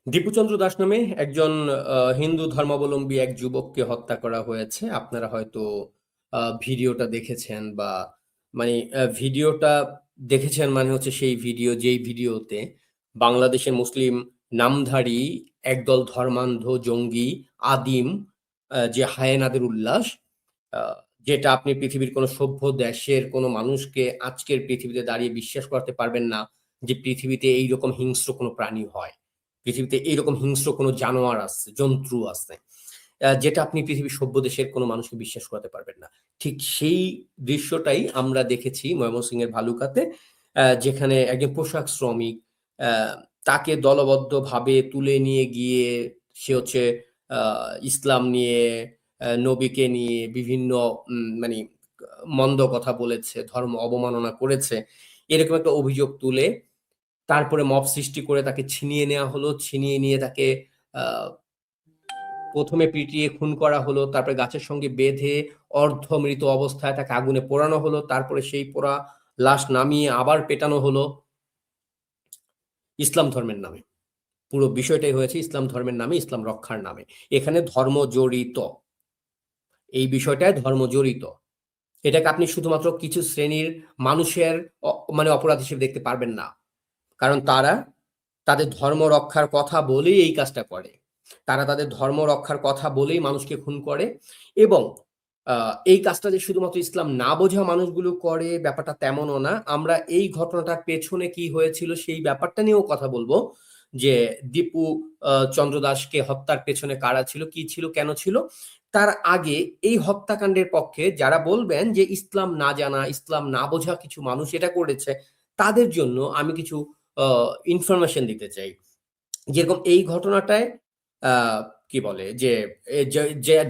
দীপুচন্দ্র দাস নামে একজন হিন্দু ধর্মাবলম্বী এক যুবককে হত্যা করা হয়েছে। আপনারা হয়তো ভিডিওটা দেখেছেন বা ভিডিওটা দেখেছেন মানে হচ্ছে সেই ভিডিও যেই ভিডিওতে বাংলাদেশের মুসলিম নামধারী একদল ধর্মান্ধ জঙ্গি আদিম যে হায়েনাদের উল্লাস, আহ, যেটা আপনি পৃথিবীর কোনো সভ্য দেশের কোনো মানুষকে আজকের পৃথিবীতে দাঁড়িয়ে বিশ্বাস করতে পারবেন না যে পৃথিবীতে এইরকম হিংস্র কোনো প্রাণী হয়, পৃথিবীতে এইরকম হিংস্র কোনো জানোয়ার আছে, জন্তু আছে, যেটা আপনি পৃথিবীর সভ্য দেশের কোনো মানুষকে বিশ্বাস করাতে পারবেন না। ঠিক সেই দৃশ্যটাই আমরা দেখেছি ময়মনসিংহের ভালুকাতে, যেখানে একজন পোশাক শ্রমিক, আহ, তাকে দলবদ্ধভাবে তুলে নিয়ে গিয়ে সে হচ্ছে ইসলাম নিয়ে, নবীকে নিয়ে বিভিন্ন মানে মন্দ কথা বলেছে, ধর্ম অবমাননা করেছে, এরকম একটা অভিযোগ তুলে তারপরে মব সৃষ্টি করে তাকে ছিনিয়ে নেওয়া হলো। ছিনিয়ে নিয়ে তাকে আহ, প্রথমে পিটিয়ে খুন করা হলো, তারপরে গাছের সঙ্গে বেঁধে অর্ধমৃত অবস্থায় তাকে আগুনে পোড়ানো হলো, তারপরে সেই পোড়া লাশ নামিয়ে আবার পেটানো হলো ইসলাম ধর্মের নামে। পুরো বিষয়টাই হয়েছে ইসলাম ধর্মের নামে, ইসলাম রক্ষার নামে। এখানে ধর্ম জড়িত, এই বিষয়টায় ধর্ম জড়িত। এটাকে আপনি শুধুমাত্র কিছু শ্রেণীর মানুষের অপরাধ হিসেবে দেখতে পারবেন না, কারণ তারা তাদের ধর্ম রক্ষার কথা বলেই এই কাজটা করে। তারা তাদের ধর্ম রক্ষার কথা বলেই মানুষকে খুন করে। এবং এই কাজটা যে শুধুমাত্র ইসলাম না বোঝা মানুষগুলো করে ব্যাপারটা তেমনও না। আমরা এই ঘটনাটার পেছনে কি হয়েছিল সেই ব্যাপারটা নিয়েও কথা বলবো, যে দীপু চন্দ্র দাসকে হত্যার পেছনে কারা ছিল, কি ছিল, কেন ছিল। তার আগে এই হত্যাকাণ্ডের পক্ষে যারা বলবেন যে ইসলাম না জানা, ইসলাম না বোঝা কিছু মানুষ এটা করেছে, তাদের জন্য আমি কিছু ইনফরমেশন দিতে চাই। যেরকম এই ঘটনাটায় আহ, কি বলে যে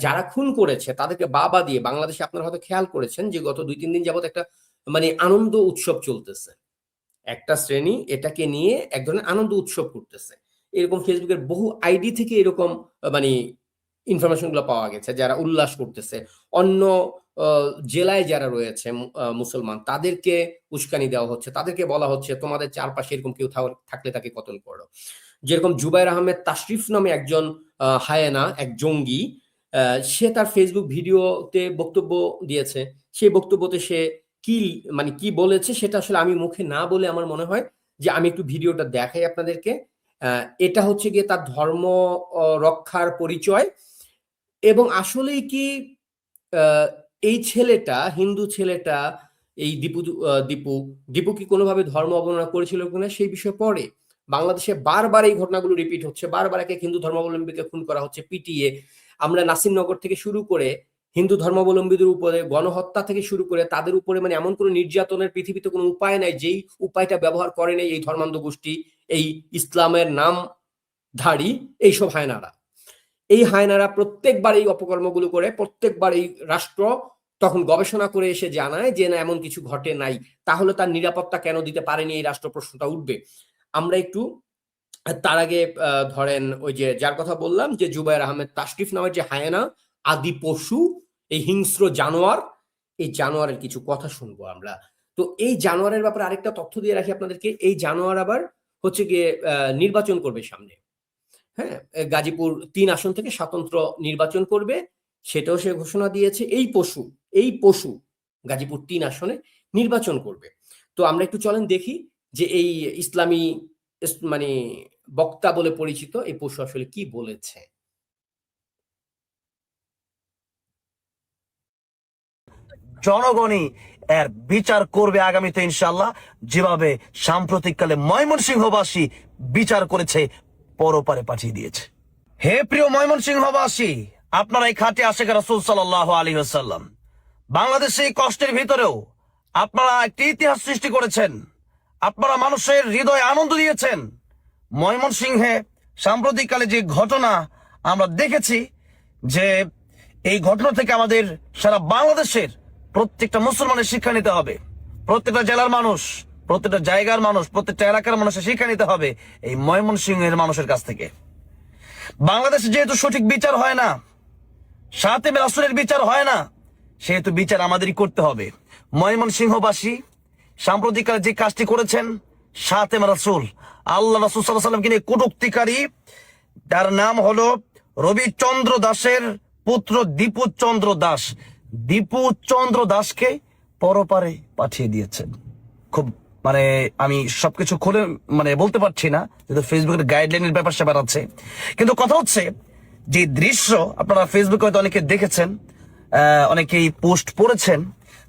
যারা খুন করেছে তাদেরকে বাবা দিয়ে বাংলাদেশে আপনারা হয়তো খেয়াল করেছেন যে গত 2-3 দিন যাবত একটা আনন্দ উৎসব চলতেছে। একটা শ্রেণী এটাকে নিয়ে এক ধরনের আনন্দ উৎসব করতেছে। এরকম ফেসবুকের বহু আইডি থেকে এরকম মানে ইনফরমেশন গুলো পাওয়া গেছে, যারা উল্লাস করতেছে। অন্য জেলায় যারা রয়েছে মুসলমান, তাদেরকে উস্কানি দেওয়া হচ্ছে, তাদেরকে বলা হচ্ছে তোমাদের চারপাশে এরকম কেউ থাকলে তাকে কতল করো। যেরকম জুবাইর আহমেদ তাশরিফ নামে একজন হায়েনা, এক জঙ্গি, সে তার ফেসবুক ভিডিওতে বক্তব্য দিয়েছে। সেই বক্তব্যতে সে কি কি বলেছে সেটা আসলে আমি মুখে না বলে আমার মনে হয় যে আমি একটু ভিডিওটা দেখাই আপনাদেরকে। এটা হচ্ছে গিয়ে তার ধর্ম রক্ষার পরিচয়। এবং আসলেই কি আহ, এই ছেলেটা, হিন্দু ছেলেটা, এই দীপু দীপু কি কোনোভাবে ধর্ম অবমাননা করেছিল কিনা সেই বিষয়ে পরে বাংলাদেশে বারবার এই ঘটনাগুলো রিপিট হচ্ছে। বারবার এক এক হিন্দু ধর্মাবলম্বীকে খুন করা হচ্ছে পিটিয়ে। আমরা নাসিরনগর থেকে শুরু করে হিন্দু ধর্মাবলম্বীদের উপরে গণহত্যা থেকে শুরু করে তাদের উপরে এমন কোনো নির্যাতনের পৃথিবীতে কোনো উপায় নাই যেই উপায়টা ব্যবহার করে নাই এই ধর্মান্ধ গোষ্ঠী, এই ইসলামের নামধারী এইসব হায়নারা। এই হায়নারা প্রত্যেকবার এই অপকর্মগুলো করে, প্রত্যেকবার এই রাষ্ট্র তখন গবেষণা করে এসে জানায় যে না এমন কিছু ঘটে নাই, তাহলে তার নিরাপত্তা কেন দিতে পারেনি এই রাষ্ট্র, প্রশ্নটা উঠবে। আমরা একটু তার আগে ধরেন ওই যে যার কথা বললাম যে জুবাইর আহমেদ তাশরিফ নামের যে হায়না, আদি পশু, এই হিংস্র জানোয়ার, এই জানোয়ারের কিছু কথা শুনবো আমরা। তো এই জানোয়ারের ব্যাপারে আরেকটা তথ্য দিয়ে রাখি আপনাদেরকে। এই জানোয়ার আবার হচ্ছে গিয়ে নির্বাচন করবে সামনে। হ্যাঁ, গাজীপুর 3 আসন থেকে স্বতন্ত্র নির্বাচন করবে, সেটাও সে ঘোষণা দিয়েছে। এই পশু গাজীপুর 3 আসনে নির্বাচন করবে। তো আমরা একটু চলেন দেখি যে এই ইসলামী মানে বক্তা বলে পরিচিত এই পশু আসলে কি বলেছে। জনগণই এর বিচার করবে আগামীতে ইনশাল্লাহ, যেভাবে সাম্প্রতিককালে ময়মনসিংহবাসী বিচার করেছে, পরপারে পাঠিয়ে দিয়েছে। হে প্রিয় ময়মনসিংহবাসী, আপনারা এই খাঁটি আশিক রাসূল সাল্লাল্লাহু আলাইহি ওয়াসাল্লাম, বাংলাদেশে এই কষ্টের ভিতরেও আপনারা একটি ইতিহাস সৃষ্টি করেছেন। আপনারা মানুষের হৃদয়ে আনন্দ দিয়েছেন। ময়মনসিংহে সাম্প্রতিককালে যে ঘটনা আমরা দেখেছি, যে এই ঘটনা থেকে আমাদের সারা বাংলাদেশের প্রত্যেকটা মুসলমানের শিক্ষা নিতে হবে। প্রত্যেকটা জেলার মানুষ, প্রত্যেকটা জায়গার মানুষ, প্রত্যেকটা এলাকার মানুষের শিক্ষা নিতে হবে এই ময়মনসিংহের মানুষের কাছ থেকে। বাংলাদেশে যেহেতু সঠিক বিচার হয় না, সাতেমে রাসূলের বিচার হয় না, সেহেতু বিচার আমাদেরই করতে হবে। ময়মনসিংহবাসী সাম্প্রতিককালে যে কাজটি করেছেন, সাতেমে রাসূল, আল্লাহ রাসূল সাল্লাল্লাহু আলাইহি ওয়াসাল্লামকে নিয়ে কটূক্তিকারী তার নাম হলো রবিচন্দ্র দাসের পুত্র দীপুচন্দ্র দাস। দীপুচন্দ্র দাসকে পরপারে পাঠিয়ে দিয়েছেন। খুব মানে আমি সবকিছু খুলে বলতে পারছি না, যেহেতু ফেসবুকের গাইডলাইনের ব্যাপার স্যাপার আছে। কিন্তু কথা হচ্ছে যে দৃশ্য আপনারা ফেসবুকে হয়তো অনেকে দেখেছেন, অনেকেই পোস্ট পড়েছেন।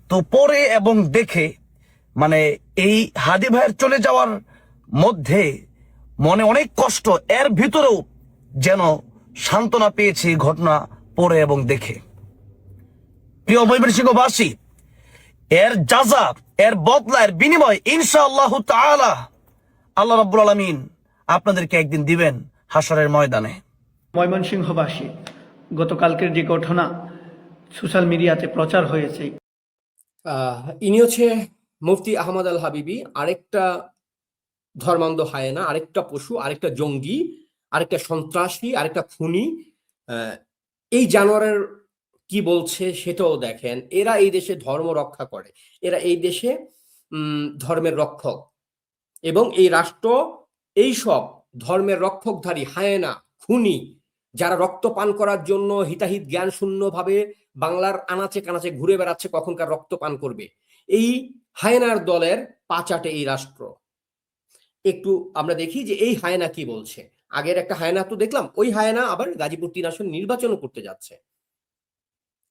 তো পড়ে এবং দেখে এই হাদি ভাইয়ের চলে যাওয়ার মধ্যে মনে অনেক কষ্ট, এর ভিতরেও যেন সান্ত্বনা পেয়েছি ঘটনা পড়ে এবং দেখে। প্রিয় ময়মনসিংহবাসী, এর যাজা, এর বদলা, এর বিনিময় ইনশাআল্লাহ তাআলা আল্লাহ রাব্বুল আলামিন আপনাদেরকে একদিন দিবেন হাসরের ময়দানে। ময়মনসিংহবাসী, গতকালকের যে ঘটনা সোশ্যাল মিডিয়াতে প্রচার হয়েছে, ইনি হচ্ছে মুফতি আহমদ আল হাবিবি, আরেকটা ধর্মান্ধ হায়েনা, আরেকটা পশু, আরেকটা জঙ্গি, আরেকটা সন্ত্রাসী, আরেকটা খুনি। এই জানোয়ারের কি বলছে সেটাও দেখেন। এরা এই দেশে ধর্ম রক্ষা করে, এরা এই দেশে ধর্মের রক্ষক, এবং এই রাষ্ট্র এই সব ধর্মের রক্ষকধারী হায়েনা, খুনি, যারা রক্ত পান করার জন্য হিতাহিত জ্ঞান শূন্যভাবে বাংলার আনাচে কানাচে ঘুরে বেড়াচ্ছে কখনকার রক্ত পান করবে, এই হায়েনার দলের পাচাটে এই রাষ্ট্র। একটু আমরা দেখি যে এই হায়েনা কি বলছে। আগের একটা হায়েনা তো দেখলাম, ওই হায়েনা আবার গাজীপুর 3 আসন নির্বাচনও করতে যাচ্ছে।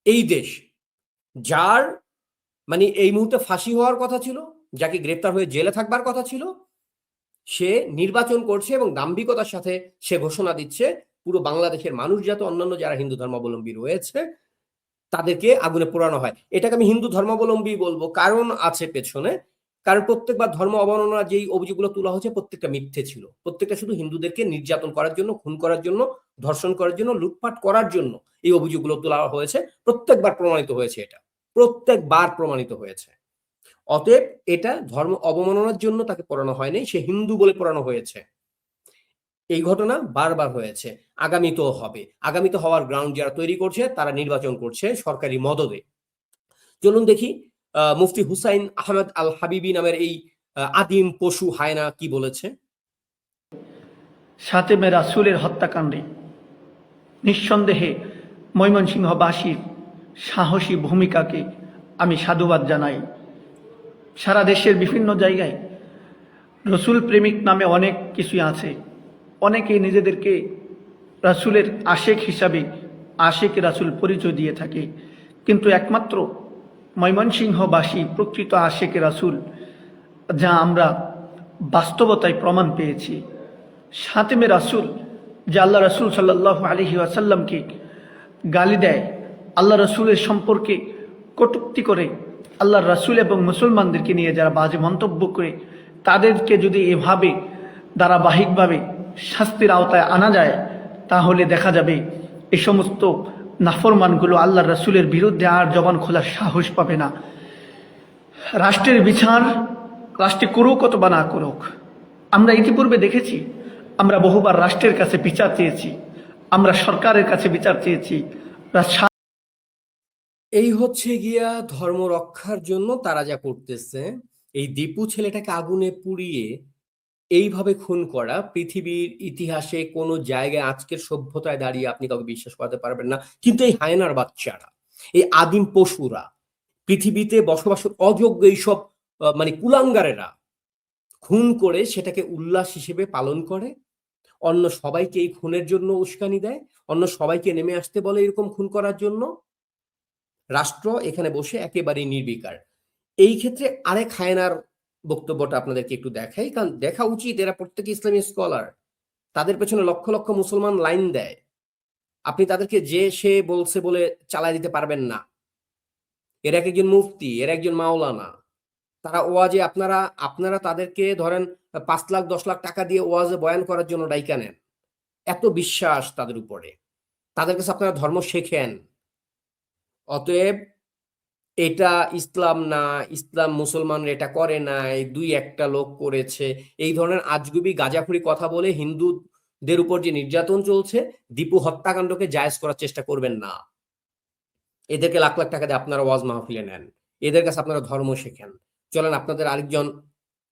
এই দেশ, যার এই মুহূর্তে ফাঁসি হওয়ার কথা ছিল, যাকে গ্রেপ্তার হয়ে জেলে থাকবার কথা ছিল, সে নির্বাচন করছে এবং দাম্ভিকতার সাথে সে ঘোষণা দিচ্ছে পুরো বাংলাদেশের মানুষ যাতে, অন্যান্য যারা হিন্দু ধর্মাবলম্বী রয়েছে তাদেরকে আগুনে পোড়ানো হয়। এটাকে আমি হিন্দু ধর্মাবলম্বী বলবো, কারণ আছে পেছনে। কারণ প্রত্যেকবার ধর্ম অবমাননা যেই অভিযোগগুলো তোলা হচ্ছে প্রত্যেকটা মিথ্যে ছিল, প্রত্যেকটা শুধু হিন্দুদেরকে নির্যাতন করার জন্য, খুন করার জন্য, ধর্ষণ করার জন্য, লুটপাট করার জন্য এই অভিযোগগুলো তোলা হয়েছে। প্রত্যেকবার প্রমাণিত হয়েছে, এটা প্রত্যেকবার প্রমাণিত হয়েছে। অতএব এটা ধর্ম অবমাননার জন্য তাকে পড়ানো হয়নি, সে হিন্দু বলে পড়ানো হয়েছে। এই ঘটনা বারবার হয়েছে, আগামীতেও হবে। আগামীতে হওয়ার গ্রাউন্ড যারা তৈরি করছে তারা নির্বাচন করছে সরকারি মদদে। চলুন দেখি মুফতি হুসাইন আহমেদ আল হাবিবি নামের এই আদিম পশু হায়না কি বলেছে। সাতেমে রাসূলের হত্যাকাণ্ডে নিঃসন্দেহে ময়মনসিংহবাসীর সাহসী ভূমিকাকে আমি সাধুবাদ জানাই। সারা দেশের বিভিন্ন জায়গায় রসুল প্রেমিক নামে অনেক কিছুই আছে, অনেকেই নিজেদেরকে রাসূলের আশেক হিসাবে আশেক রাসূল পরিচয় দিয়ে থাকে, কিন্তু একমাত্র ময়মনসিংহবাসী প্রকৃত আশেক রাসূল, যা আমরা বাস্তবতায় প্রমাণ পেয়েছি। সাতেমে রাসূল, যে আল্লাহ রাসূল সাল্লাল্লাহু আলাইহি ওয়াসাল্লামকে গালি দেয়, আল্লাহ রাসূলের সম্পর্কে কটূক্তি করে, আল্লাহ রাসূল এবং মুসলমানদেরকে নিয়ে যারা বাজে মন্তব্য করে, তাদেরকে যদি এভাবে ধারাবাহিকভাবে শাস্তির আওতায় আনা যায়, তাহলে দেখা যাবে এই সমস্ত নাফরমানগুলো আল্লাহ রাসূলের বিরুদ্ধে আর জবান খোলার সাহস পাবে না। রাষ্ট্রের বিচার রাষ্ট্রে করুক অথবা না করুক, আমরা ইতিপূর্বে দেখেছি, আমরা বহুবার রাষ্ট্রের কাছে বিচার চেয়েছি, আমরা সরকারের কাছে বিচার চেয়েছি। এই হচ্ছে গিয়া ধর্ম রক্ষার জন্য তারা যা করতেছে। এই দীপু ছেলেটাকে আগুনে পুড়িয়ে এইভাবে খুন করা পৃথিবীর ইতিহাসে কোনো জায়গায় আজকের সভ্যতায় দাঁড়িয়ে আপনি কাউকে বিশ্বাস করতে পারবেন না। কিন্তু এই হায়নার বাচ্চারা, এই আদিম পশুরা, পৃথিবীতে বসবাসের অযোগ্য এইসব কুলাঙ্গারেরা খুন করে সেটাকে উল্লাস হিসেবে পালন করে, অন্য সবাইকে এই খুনের জন্য উস্কানি দেয়, অন্য সবাইকে নেমে আসতে বলে এরকম খুন করার জন্য। রাষ্ট্র এখানে বসে একেবারেই নির্বিকার। এই ক্ষেত্রে আরেক হায়নার বক্তব্যটা আপনাদেরকে একটু দেখাই, কারণ দেখা উচিত, এরা প্রত্যেকে ইসলামী স্কলার, তাদের পেছনে লক্ষ লক্ষ মুসলমান লাইন দেয়। আপনি তাদেরকে যে সে বলছে বলে চালায় দিতে পারবেন না। এরা একজন মুফতি, এরা একজন মাওলানা, তারা ওয়াজে আপনারা তাদেরকে ধরেন 5 লাখ 10 লাখ টাকা দিয়ে ওয়াজে বয়ান করার জন্য ডাইকা নেন। এত বিশ্বাস তাদের উপরে, তাদের কাছে আপনারা ধর্ম শেখেন। অতএব এটা ইসলাম না, ইসলাম মুসলমানরা এটা করে নাই, 2-1টা লোক করেছে, এই ধরনের আজগুবি গাঁজাখুরি কথা বলে হিন্দুদের উপর যে নির্যাতন চলছে, দীপু হত্যাকাণ্ডকে জায়েজ করার চেষ্টা করবেন না। এদেরকে লাখ লাখ টাকা দিয়ে আপনারা ওয়াজ মাহফিলে নেন, এদের কাছে আপনারা ধর্ম শেখেন। চলেন আপনাদের আরেকজন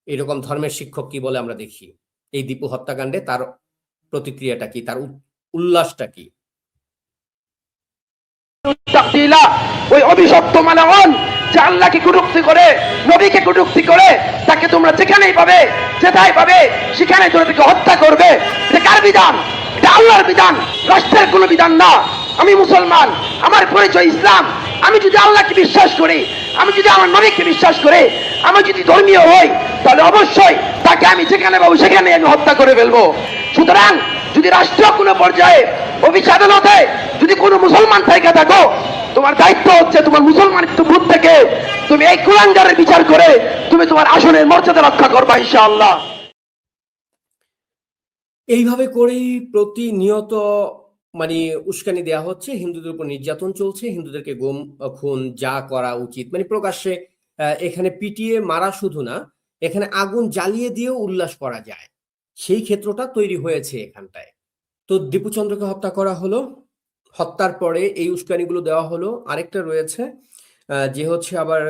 এরকম ধর্মের শিক্ষক কি বলে আমরা দেখি। এই দীপু হত্যাকাণ্ডে তার প্রতিক্রিয়াটা কি, তার উল্লাসটা কি? ওই অভিশপ্ত মানবন যে আল্লাহকে কটূক্তি করে, নবীকে কটূক্তি করে, তাকে তোমরা যেখানেই পাবে, যেটাই পাবে, সেখানে তোমরা তাকে হত্যা করবে। এটা কার বিধান? এটা আল্লাহর বিধান, রাষ্ট্রের কোনো বিধান না। আমি মুসলমান, আমার পরিচয় ইসলাম। আমি যদি আল্লাহকে বিশ্বাস করি, আমি যদি আমার নবীকে বিশ্বাস করি, আমি যদি ধর্মীয় হই, তাহলে অবশ্যই তাকে আমি যেখানে পাবো সেখানে আমি হত্যা করে ফেলবো। সুতরাং যদি রাষ্ট্র কোনো পর্যায়ে, অফিস আদালতে যদি কোনো মুসলমান থেকে থাকো, তোমার দায়িত্ব হচ্ছে তোমার মুসলমান বুথ থেকে তুমি এই কুলাঙ্গারের বিচার করে তুমি তোমার আসনের মর্যাদা রক্ষা করবা ইনশাআল্লাহ। এইভাবে করেই প্রতিনিয়ত মানে উস্কানি দেওয়া হচ্ছে, হিন্দুদের উপর নির্যাতন চলছে, হিন্দুদেরকে গুম খুন যা করা উচিত মানে প্রকাশ্যে এখানে পিটিয়ে মারা শুধু না, এখানে আগুন জ্বালিয়ে দিয়েও উল্লাস করা যায়, সেই ক্ষেত্রটা তৈরি হয়েছে এখানটায়। তো দীপুচন্দ্রকে হত্যা করা হলো, হত্যার পরে এই উস্কানিগুলো দেওয়া হলো। আরেকটা রয়েছে যে হচ্ছে আবার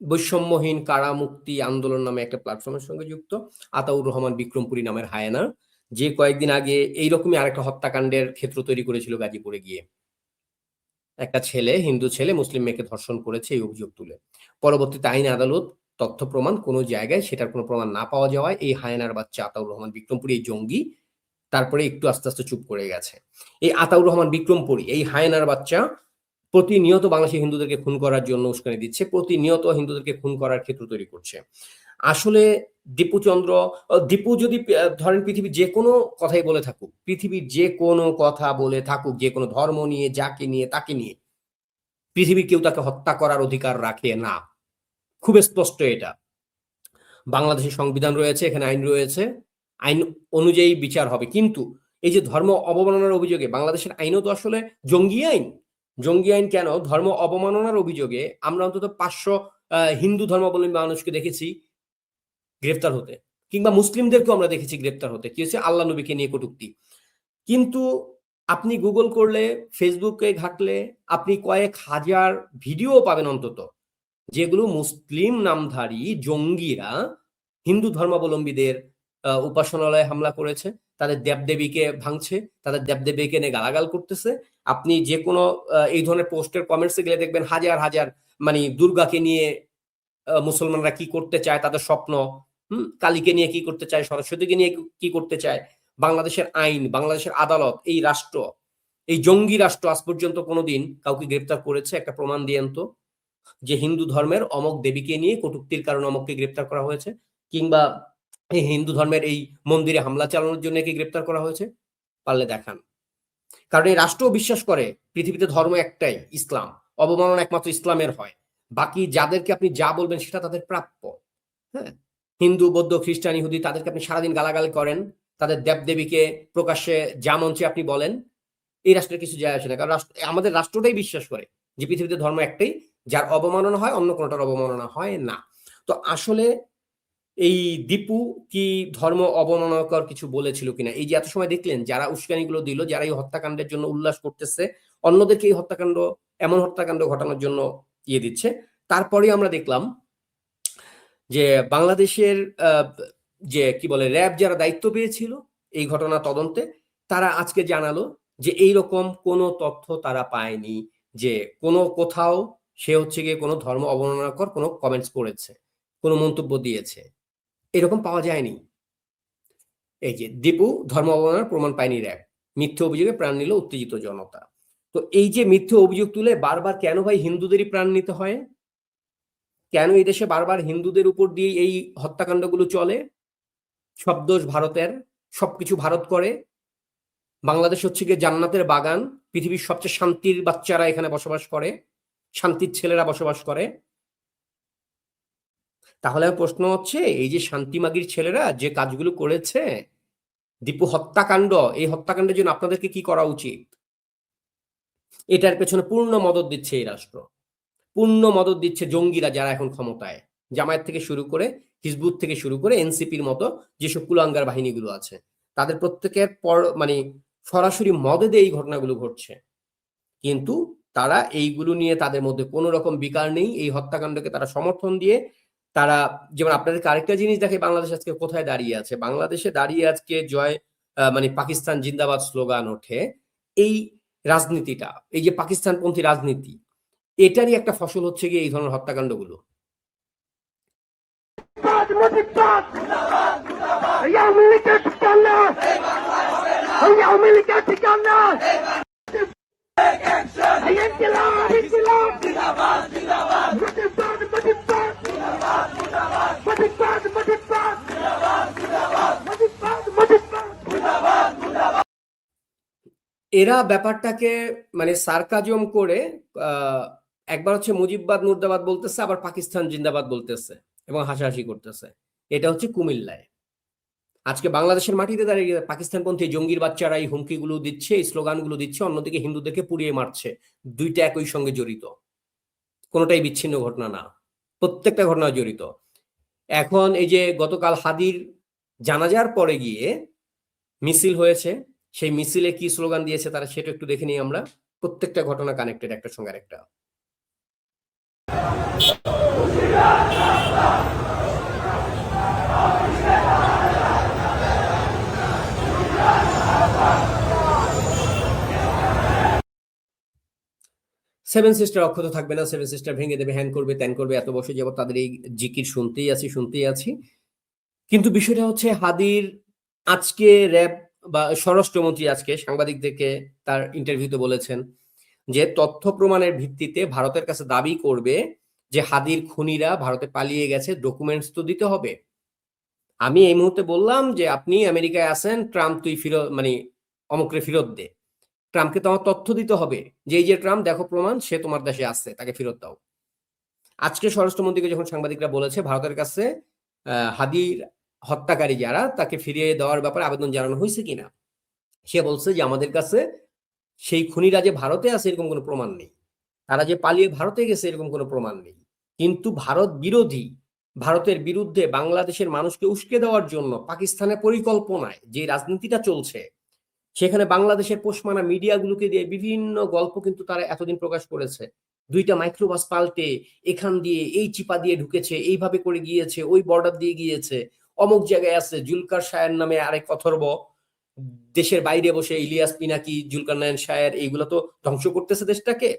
বৈষম্যহীন কারামুক্তি আন্দোলন নামে একটা প্ল্যাটফর্মের সঙ্গে যুক্ত আতাউর রহমান বিক্রমপুরী নামের হায়না, যে কয়েকদিন আগে এইরকমই আরেকটা হত্যাকাণ্ডের ক্ষেত্র তৈরি করেছিল গাজীপুরে গিয়ে। একটা ছেলে, হিন্দু ছেলে মুসলিম মেয়েকে ধর্ষণ করেছে এই অভিযোগ তুলে। পরবর্তীতে আইন আদালত তথ্য প্রমাণ কোনো জায়গায় সেটার কোনো প্রমাণ না পাওয়া যাওয়ায় এই হায়নার বাচ্চা আতাউর রহমান বিক্রমপুরী, এই জঙ্গি, তারপরে একটু আস্তে আস্তে চুপ করে গেছে। এই আতাউর রহমান বিক্রমপুরী, এই হায়নার বাচ্চা প্রতিনিয়ত বাংলাদেশি হিন্দুদেরকে খুন করার জন্য উস্কানি দিচ্ছে, প্রতিনিয়ত হিন্দুদেরকে খুন করার ক্ষেত্র তৈরি করছে। আসলে দীপু যদি ধরেন পৃথিবীর যে কোনো কথাই বলে থাকুক, পৃথিবীর যে কোনো কথা বলে থাকুক, যে কোনো ধর্ম নিয়ে, যাকে নিয়ে, তাকে নিয়ে, পৃথিবীর কেউ তাকে হত্যা করার অধিকার রাখে না। খুব স্পষ্ট এটা। বাংলাদেশের সংবিধান রয়েছে, এখানে আইন রয়েছে, আইন অনুযায়ী বিচার হবে। কিন্তু এই যে ধর্ম অবমাননার অভিযোগে বাংলাদেশের আইনও তো আসলে জঙ্গি আইন। জঙ্গি আইন কেন? ধর্ম অবমাননার অভিযোগে আমরা অন্তত 500 হিন্দু ধর্মাবলম্বী মানুষকে দেখেছি গ্রেফতার হতে, কিংবা মুসলিমদেরকেও আমরা দেখেছি গ্রেফতার হতে। কি হচ্ছে? আল্লাহ নবীকে নিয়ে কটূক্তি। কিন্তু আপনি গুগল করলে, ফেসবুকে ঘাটলে আপনি কয়েক হাজার ভিডিও পাবেন অন্তত, যেগুলো মুসলিম নামধারী জঙ্গিরা হিন্দু ধর্মাবলম্বীদের উপাসনালয়ে হামলা করেছে, তাদের দেবদেবীকে ভাঙছে, তাদের দেবদেবীকে নিয়ে গালাগাল করতেছে। আপনি যে কোনো এই ধরনের পোস্টের কমেন্টসে গেলে দেখবেন হাজার হাজার মানে দুর্গাকে নিয়ে মুসলমানরা কি করতে চায়, তাদের স্বপ্ন, কালীকে নিয়ে কি করতে চায়, সরস্বতীকে নিয়ে কি করতে চায়। বাংলাদেশের আইন, বাংলাদেশের আদালত, এই রাষ্ট্র, এই জঙ্গি রাষ্ট্র আজ পর্যন্ত কোনোদিন কাউকে গ্রেপ্তার করেছে? একটা প্রমাণ দিয়েন তো যে হিন্দু ধর্মের অমক দেবীকে নিয়ে কটূক্তির কারণে অমককে গ্রেপ্তার করা হয়েছে, কিংবা এই হিন্দু ধর্মের এই মন্দিরে হামলা চালানোর জন্য কি গ্রেপ্তার করা হয়েছে? পারলে দেখান। কারণ এই রাষ্ট্র বিশ্বাস করে পৃথিবীতে ধর্ম একটাই, ইসলাম। অবমাননা একমাত্র ইসলামের হয়, বাকি যাদেরকে আপনি যা বলবেন সেটা তাদের প্রাপ্য। হ্যাঁ, হিন্দু, বৌদ্ধ, খ্রিস্টান, ইহুদি, তাদেরকে আপনি সারাদিন গালাগালি করেন, তাদের দেবদেবীকে প্রকাশ্যে যা মঞ্চে আপনি বলেন, এই রাষ্ট্রের কিছু যায় আসে না। কারণ আমাদের রাষ্ট্রটাই বিশ্বাস করে যে পৃথিবীতে ধর্ম একটাই, যার অবমাননা হয় অন্য কোনোটার অবমাননা হয় না। তো আসলে এই দীপু কি ধর্ম অবমাননাকর কিছু বলেছিল কিনা? এই যে এত সময় দেখলেন যারা উস্কানিগুলো দিল, যারা এই হত্যাকাণ্ডের জন্য উল্লাস করতেছে, অন্যদেরকে এই হত্যাকাণ্ড, এমন হত্যাকাণ্ড ঘটানোর জন্য ইয়ে দিচ্ছে, তারপরে আমরা দেখলাম যে বাংলাদেশের যে কি বলে র্যাব যারা দায়িত্ব পেয়েছিল এই ঘটনা তদন্তে, তারা আজকে জানালো যে এইরকম কোনো তথ্য তারা পায়নি যে কোনো কোথাও সে হচ্ছে গিয়ে কোনো ধর্ম অবমাননাকর কোনো কমেন্টস করেছে, কোনো মন্তব্য দিয়েছে, এরকম পাওয়া যায়নি। এই যে দীপু ধর্ম অবমাননার প্রমাণ পায়নি র্যাব, মিথ্যে অভিযোগে প্রাণ নিল উত্তেজিত জনতা। তো এই যে মিথ্যে অভিযোগ তুলে বারবার কেন ভাই হিন্দুদেরই প্রাণ নিতে হয়? কেন এই দেশে বারবার হিন্দুদের উপর দিয়ে এই হত্যাকাণ্ডগুলো চলে? সব দোষ ভারতের, সবকিছু ভারত করে। বাংলাদেশ হচ্ছে গিয়ে জান্নাতের বাগান, পৃথিবীর সবচেয়ে শান্তির বাচ্চারা এখানে বসবাস করে, শান্তির ছেলেরা বসবাস করে। তাহলে প্রশ্ন হচ্ছে, এই যে শান্তিমাগির ছেলেরা যে কাজগুলো করেছে, দীপু হত্যাকাণ্ড, এই হত্যাকাণ্ডের জন্য আপনাদেরকে কি করা উচিত? এটার পেছনে পূর্ণ মদদ দিচ্ছে এই রাষ্ট্র, পূর্ণ মদদ দিচ্ছে জঙ্গিরা যারা এখন ক্ষমতায়, জামায়াত থেকে শুরু করে, হিজবুত থেকে শুরু করে এনসিপির মতো যেসব কুলাঙ্গার বাহিনীগুলো আছে, তাদের প্রত্যেকের মানে সরাসরি মদদে এই ঘটনাগুলো ঘটছে। কিন্তু তারা এইগুলো নিয়ে তাদের মধ্যে কোনো রকম বিকার নেই। এই হত্যাকাণ্ডকে তারা সমর্থন দিয়ে তারা, যেমন আপনাদেরকে আরেকটা জিনিস দেখে বাংলাদেশ আজকে কোথায় দাঁড়িয়ে আছে। বাংলাদেশে দাঁড়িয়ে আজকে মানে পাকিস্তান জিন্দাবাদ স্লোগান ওঠে, এই রাজনীতিটা, এই যে পাকিস্তানপন্থী রাজনীতি, এটারই একটা ফসল হচ্ছে গিয়ে এই ধরনের হত্যাকাণ্ডগুলো। এরা ব্যাপারটাকে মানে সার্কাজম করে একবার হচ্ছে মুজিববাদ মুর্দাবাদ বলতেছে, আবার পাকিস্তান জিন্দাবাদ বলতেছে এবং হাসাহাসি করতেছে। এটা হচ্ছে কুমিল্লায়। আজকে বাংলাদেশের মাটিতে দাঁড়িয়ে পাকিস্তানপন্থী জঙ্গির বাচ্চারা এই হুমকিগুলো দিচ্ছে, এই স্লোগানগুলো দিচ্ছে, অন্যদিকে হিন্দুদেরকে পুড়িয়ে মারছে। দুইটা একই সঙ্গে জড়িত, কোনোটাই বিচ্ছিন্ন ঘটনা না, প্রত্যেকটা ঘটনা জড়িত। এখন এই যে গতকাল হাদির জানাজার পরে গিয়ে মিছিল হয়েছে, সেই মিছিলে কি স্লোগান দিয়েছে তারা, সেটা একটু দেখে নিই আমরা। প্রত্যেকটা ঘটনা কানেক্টেড একটার সঙ্গে আরেকটা। সেভেন সিস্টার অক্ষত থাকবে না, সেভেন সিস্টার ভেঙে দেবে, হ্যান করবে, ত্যান করবে, এত বছর যাবত তাদের এই জিকির শুনতেই আছি। কিন্তু বিষয়টা হচ্ছে হাদির আজকে র্যাব বা স্বরাষ্ট্রমন্ত্রী আজকে সাংবাদিকদেরকে তার ইন্টারভিউতে বলেছেন যে তথ্য প্রমাণের ভিত্তিতে ভারতের কাছে দাবি করবে যে হাদির খুনিরা ভারতে পালিয়ে গেছে, ডকুমেন্টস তো দিতে হবে। আমি এই মুহূর্তে বললাম যে আপনি আমেরিকায় আছেন, ট্রাম্প তুই ফেরত মানে অমুকরে ফেরত দে, ট্রাম্পকে তো আমার তথ্য দিতে হবে যে এই যে ট্রাম্প দেখো প্রমাণ, সে তোমার দেশে আসছে, তাকে ফেরত দাও। আজকে স্বরাষ্ট্রমন্ত্রীকে যখন সাংবাদিকরা বলেছে ভারতের কাছে হাদির হত্যাকারী যারা, তাকে ফিরিয়ে দেওয়ার ব্যাপারে আবেদন জানানো হয়েছে কিনা, সে বলছে যে আমাদের কাছে সেই খুনিরা যে ভারতে আছে এরকম কোনো প্রমাণ নেই, তারা যে পালিয়ে ভারতে গেছে এরকম কোনো প্রমাণ নেই। কিন্তু ভারত বিরোধী, ভারতের বিরুদ্ধে বাংলাদেশের মানুষকে উস্কে দেওয়ার জন্য পাকিস্তানের পরিকল্পনায় যে রাজনীতিটা চলছে, সেখানে বাংলাদেশের পোষমানা মিডিয়াগুলোকে দিয়ে বিভিন্ন গল্প কিন্তু তারা এতদিন প্রকাশ করেছে। দুইটা মাইক্রোবাস পাল্টে এখান দিয়ে এই চিপা দিয়ে ঢুকেছে, এইভাবে করে গিয়েছে, ওই বর্ডার দিয়ে গিয়েছে, অমুক জায়গায় আছে জুলকার শায়ের নামে আরেক অথর্ব দেশের বাইরে বসে ইলিয়াস পিনাকি, জুলকার নারায়ণ শায়ের, এইগুলো তো ধ্বংস করতেছে দেশটাকে।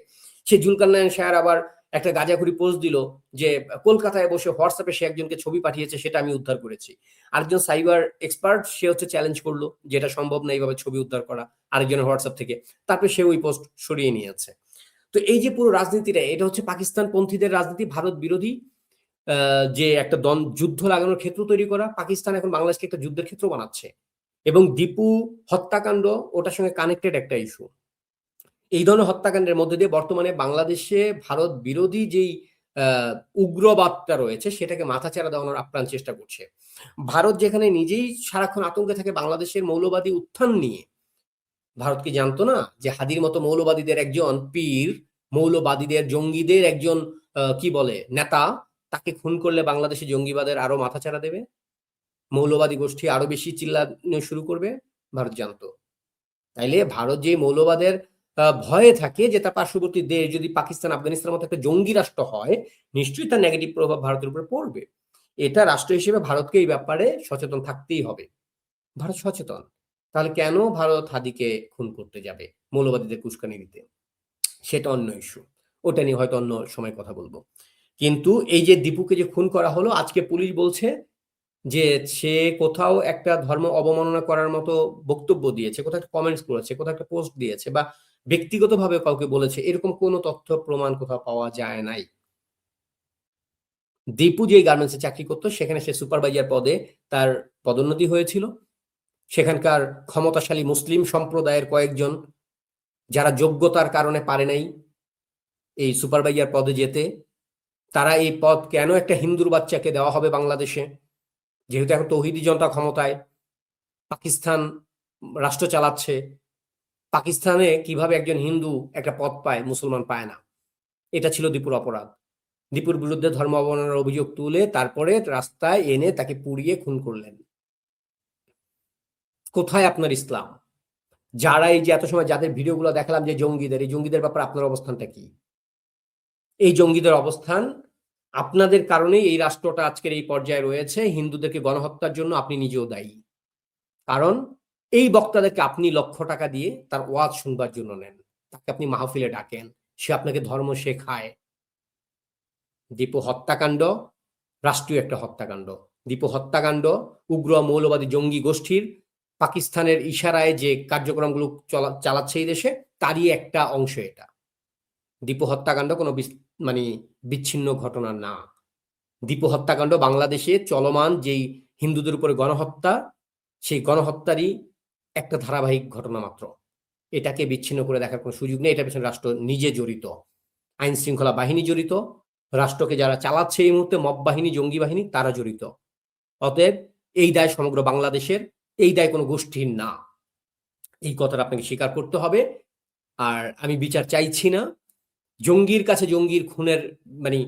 সে জুলকার নারায়ণ শায়ের আবার একটা গাঁজাখুরি পোস্ট দিল যে কলকাতায় বসে হোয়াটসঅ্যাপে সে একজনকে ছবি পাঠিয়েছে, সেটা আমি উদ্ধার করেছি। আরেকজন সাইবার এক্সপার্ট সে হচ্ছে চ্যালেঞ্জ করলো যেটা সম্ভব না এইভাবে ছবি উদ্ধার করা আরেকজনের হোয়াটসঅ্যাপ থেকে, তারপরে সে ওই পোস্ট সরিয়ে নিয়েছে। তো এই যে পুরো রাজনীতিটা, এটা হচ্ছে পাকিস্তান পন্থীদের রাজনীতি, ভারত বিরোধী যে একটা যুদ্ধ লাগানোর ক্ষেত্র তৈরি করা। পাকিস্তান এখন বাংলাদেশকে একটা যুদ্ধের ক্ষেত্র বানাচ্ছে, এবং দীপু হত্যাকাণ্ড ওটার সঙ্গে কানেক্টেড একটা ইস্যু। এই ধরনের হত্যাকাণ্ডের মধ্যে দিয়ে বর্তমানে বাংলাদেশে ভারত বিরোধী যেই উগ্রবাদটা রয়েছে সেটাকে মাথাচাড়া দেওয়ানোর আপ্রাণ চেষ্টা করছে। ভারত যেখানে নিজেই সারাক্ষণ আতঙ্কে থাকে বাংলাদেশের মৌলবাদী উত্থান নিয়ে, ভারত কি জানতো না যে হাদির মতো মৌলবাদীদের একজন পীর, মৌলবাদীদের জঙ্গিদের একজন কি বলে নেতা, তাকে খুন করলে বাংলাদেশে জঙ্গিবাদের আরো মাথাচাড়া দেবে, মৌলবাদী গোষ্ঠী আরো বেশি চিল্লানো শুরু করবে? ভারত জানতো। তাইলে ভারত যে মৌলবাদের ভয়ে থাকে যে তার পার্শ্ববর্তী দেশ যদি পাকিস্তান, আফগানিস্তানের মতো একটা জঙ্গি রাষ্ট্র হয়, নিশ্চয়ই তার নেগেটিভ প্রভাব ভারতের উপরে পড়বে। এটা রাষ্ট্র হিসেবে ভারতকে এই ব্যাপারে সচেতন থাকতেই হবে। ভারত সচেতন, তাহলে কেন ভারত হাদিকে খুন করতে যাবে মৌলবাদীদের উস্কানি দিতে? সেটা অন্য ইস্যু, ওটা নিয়ে হয়তো অন্য সময় কথা বলবো। কিন্তু এই যে দীপুকে যে খুন করা হলো, আজকে পুলিশ বলছে যে সে কোথাও একটা ধর্ম অবমাননা করার মতো বক্তব্য দিয়েছে, কোথাও একটা কমেন্টস করেছে, কোথাও একটা পোস্ট দিয়েছে, বা ব্যক্তিগতভাবে কাউকে বলেছে, এরকম কোনো তথ্য প্রমাণ কোথাও পাওয়া যায় নাই। দীপু যে গার্মেন্টসে চাকরি করতো সেখানে সে সুপারভাইজার পদে তার পদোন্নতি হয়েছিল। সেখানকার ক্ষমতাশালী মুসলিম সম্প্রদায়ের কয়েকজন যারা যোগ্যতার কারণে পারে নাই এই সুপারভাইজার পদে যেতে, তারা এই পদ কেন একটা হিন্দুর বাচ্চাকে দেওয়া হবে বাংলাদেশে, যেহেতু এখন তৌহিদি জনতা ক্ষমতায়, পাকিস্তান রাষ্ট্র চালাচ্ছে, পাকিস্তানে কিভাবে একজন হিন্দু একটা পদ পায়, মুসলমান পায় না? এটা ছিল দীপুর অপরাধ। দীপুর বিরুদ্ধে ধর্ম অবমাননার অভিযোগ তুলে তারপরে রাস্তায় এনে তাকে পুড়িয়ে খুন করলেন। কোথায় আপনার ইসলাম? যারা এই যে এত সময় যাদের ভিডিওগুলো দেখালাম যে জঙ্গিদের, এই জঙ্গিদের ব্যাপারে আপনার অবস্থানটা কি? এই জঙ্গিদের অবস্থান আপনাদের কারণেই এই রাষ্ট্রটা আজকের এই পর্যায়ে রয়েছে। হিন্দুদেরকে গণহত্যার জন্য আপনি নিজেও দায়ী। কারণ এই বক্তাদেরকে আপনি লক্ষ টাকা দিয়ে তার ওয়াজ শুনবার জন্য নেন, তাকে আপনি মাহফিলে ডাকেন, সে আপনাকে ধর্ম শেখায়। দীপু হত্যাকাণ্ড রাষ্ট্রীয় একটা হত্যাকাণ্ড। দীপু হত্যাকাণ্ড উগ্র মৌলবাদী জঙ্গি গোষ্ঠীর পাকিস্তানের ইশারায় যে কার্যক্রমগুলো চালাচ্ছে এই দেশে, তারই একটা অংশ এটা। দীপু হত্যাকাণ্ড কোনো মানে বিচ্ছিন্ন ঘটনা না। দীপু হত্যাকাণ্ড বাংলাদেশে চলমান যেই হিন্দুদের উপরে গণহত্যা, সেই গণহত্যারই একটা ধারাবাহিক ঘটনা মাত্র। এটাকে বিচ্ছিন্ন করে দেখার কোনো সুযোগ নেই। এটার পেছনে রাষ্ট্র নিজে জড়িত, আইন শৃঙ্খলা বাহিনী জড়িত, রাষ্ট্রকে যারা চালাচ্ছে এই মুহূর্তে মব বাহিনী, জঙ্গি বাহিনী, তারা জড়িত। অতএব এই দায় সমগ্র বাংলাদেশের, এই দায় কোনো গোষ্ঠীর না। এই কথাটা আপনাকে স্বীকার করতে হবে। আর আমি বিচার চাইছি না। জঙ্গির কাছে জঙ্গির খুনের মানে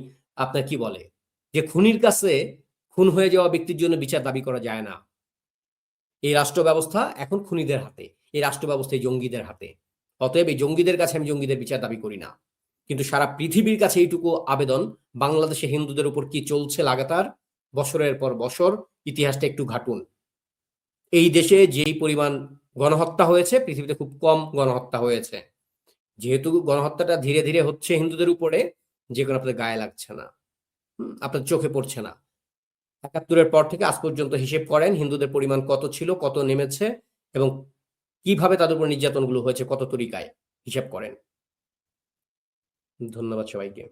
আপনার কি বলে, যে খুনির কাছে খুন হয়ে যাওয়া ব্যক্তির জন্য বিচার দাবি করা যায় না। এই রাষ্ট্র ব্যবস্থা এখন খুনিদের হাতে, এই রাষ্ট্র ব্যবস্থা এই জঙ্গিদের হাতে। অতএব এই জঙ্গিদের কাছে আমি জঙ্গিদের বিচার দাবি করি না, কিন্তু সারা পৃথিবীর কাছে এইটুকু আবেদন, বাংলাদেশে হিন্দুদের উপর কি চলছে লাগাতার বছরের পর বছর, ইতিহাসটা একটু ঘাটুন। এই দেশে যেই পরিমাণ গণহত্যা হয়েছে, পৃথিবীতে খুব কম গণহত্যা হয়েছে। যেহেতু গণহত্যাটা ধীরে ধীরে হচ্ছে হিন্দুদের উপরে, যেগুলো আপনাদের গায়ে লাগছে না, আপনার চোখে পড়ছে না। ৭১-এর পর থেকে আজ পর্যন্ত হিসেব করেন হিন্দুদের পরিমাণ কত ছিল, কত নেমেছে, এবং কিভাবে তাদের উপর নির্যাতনগুলো হয়েছে, কত তরিকায়, হিসাব করেন। ধন্যবাদ সবাইকে।